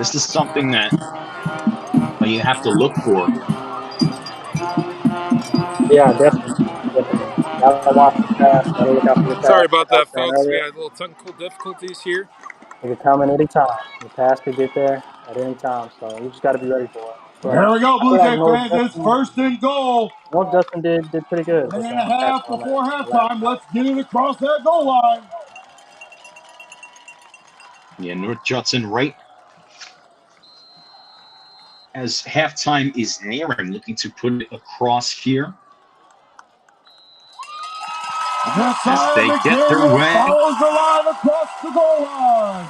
this is something that you have to look for. Yeah, definitely. Definitely. Gotta watch the pass. Gotta look out for the Sorry pass. about Like I was that, saying folks. We earlier, had a little technical difficulties here. it could come at any time. The pass could get there at any time. So you just got to be ready for it. But Here we go, I feel Blue like Jay fans. It's first and goal. North Judson did pretty good with Minute and a passing half on before the last halftime. drive. Let's get it across that goal line. Yeah, North Judson right as halftime is nearing, looking to put it across here as Josiah they get their McDaniel way follows the line across the goal line.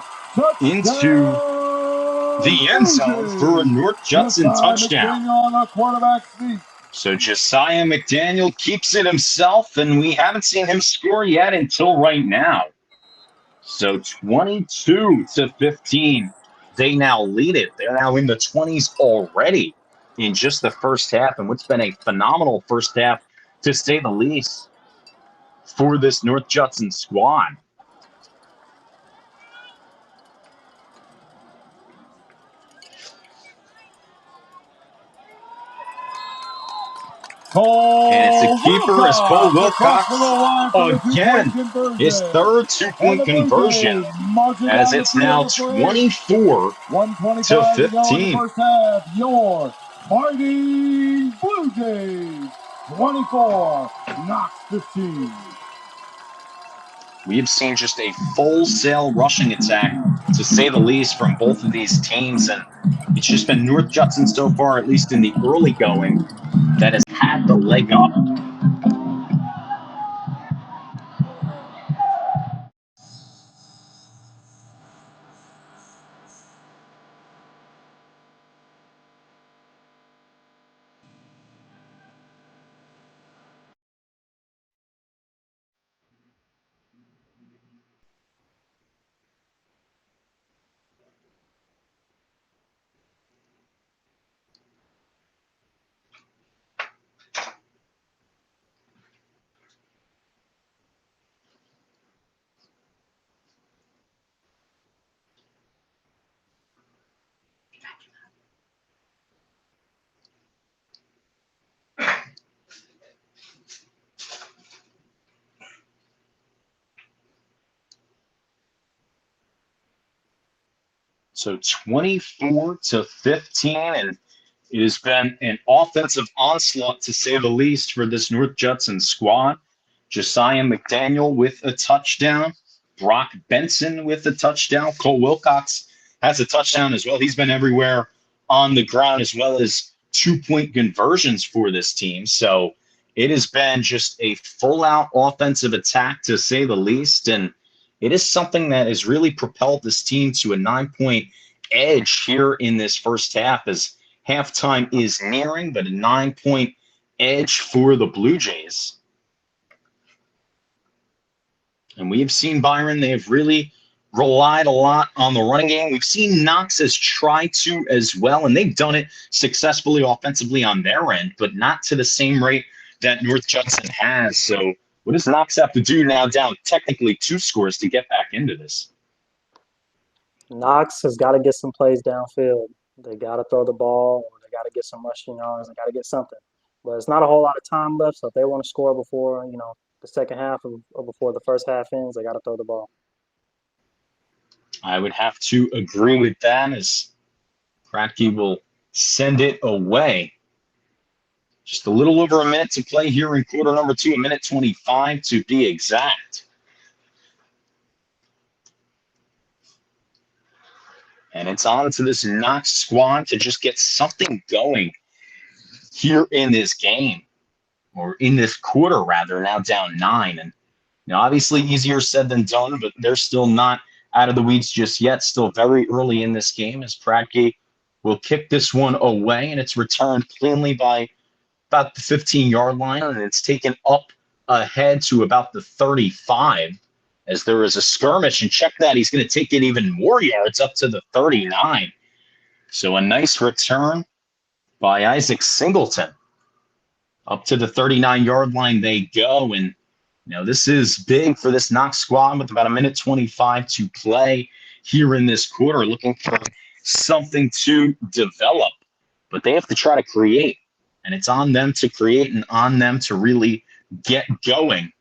into Touchdown, the end Blue zone for a Jays. North Judson Josiah touchdown. McDaniel on the quarterback sneak. So Josiah McDaniel keeps it himself, and we haven't seen him score yet until right now. So 22-15, they now lead it. They're now in the 20s already in just the first half, and what's been a phenomenal first half, to say the least, for this North Judson squad. And it's a Cole keeper as Cole Wilcox across the Wilcox goal line for the two-point again, his conversion. third And two-point the Blue conversion, Jays march it as down the it's now field for a 24 to 125 to go in the 15. first half. Your Fighting Blue Jays 24, Knox 15. We have seen just a full sail rushing attack, to say the least, from both of these teams. And it's just been North Judson so far, at least in the early going, that has had the leg up. So 24-15, and it has been an offensive onslaught, to say the least, for this North Judson squad. Josiah McDaniel with a touchdown, Brock Benson with a touchdown, Cole Wilcox has a touchdown as well. He's been everywhere on the ground, as well as two-point conversions for this team. So it has been just a full-out offensive attack, to say the least, and it is something that has really propelled this team to a 9-point edge here in this first half, as halftime is nearing, but a 9-point edge for the Blue Jays. And we have seen, Byron, they have really relied a lot on the running game. We've seen Knox has tried to as well, and they've done it successfully offensively on their end, but not to the same rate that North Judson has. So what does Knox have to do now, down technically 2 scores, to get back into this? Knox has got to get some plays downfield. They got to throw the ball, or they got to get some rushing yards. They got to get something. But it's not a whole lot of time left, so if they want to score before the second half or before the first half ends, they got to throw the ball. I would have to agree with that, as Kratky will send it away. Just a little over a minute to play here in quarter number 2, a minute 25 to be exact. And it's on to this Knox squad to just get something going here in this game, or in this quarter, rather, now down 9. And obviously easier said than done, but they're still not out of the weeds just yet. Still very early in this game, as Pratke will kick this one away, and it's returned cleanly by about the 15-yard line, and it's taken up ahead to about the 35, as there is a skirmish. And check that, he's going to take it even more yards, up to the 39. So a nice return by Isaac Singleton. Up to the 39-yard line they go, and this is big for this Knox squad, with about a minute 25 to play here in this quarter, looking for something to develop, but they have to try to create. And it's on them to create and on them to really get going.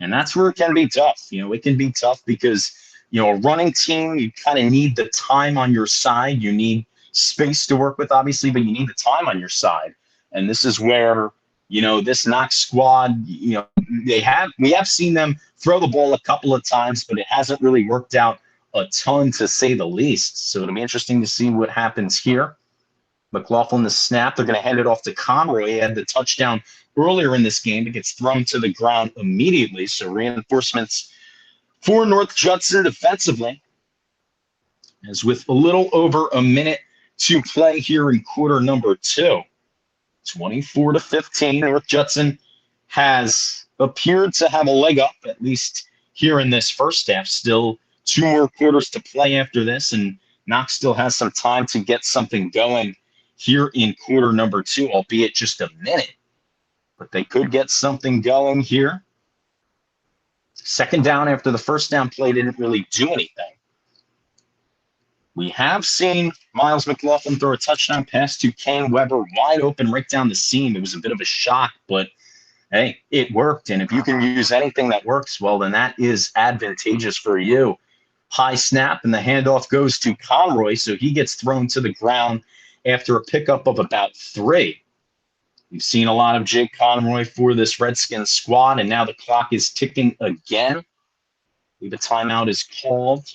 And that's where it can be tough. It can be tough because, a running team, you kind of need the time on your side. You need space to work with, obviously, but you need the time on your side. And this is where, this Knox squad, we have seen them throw the ball a couple of times, but it hasn't really worked out a ton, to say the least. So it'll be interesting to see what happens here. McLaughlin, the snap. They're going to hand it off to Conroy. He had the touchdown earlier in this game. It gets thrown to the ground immediately. So reinforcements for North Judson defensively. As with a little over a minute to play here in quarter number 2. 24-15. North Judson has appeared to have a leg up, at least here in this first half. Still 2 more quarters to play after this, and Knox still has some time to get something going here in quarter number 2, albeit just a minute. But they could get something going here. Second down after the first down play didn't really do anything. We have seen Miles McLaughlin throw a touchdown pass to Kane Weber, wide open right down the seam. It was a bit of a shock, but hey, it worked. And if you can use anything that works, well, then that is advantageous for you. High snap, and the handoff goes to Conroy, so he gets thrown to the ground after a pickup of about 3. We've seen a lot of Jake Conroy for this Redskins squad, and now the clock is ticking again. The timeout is called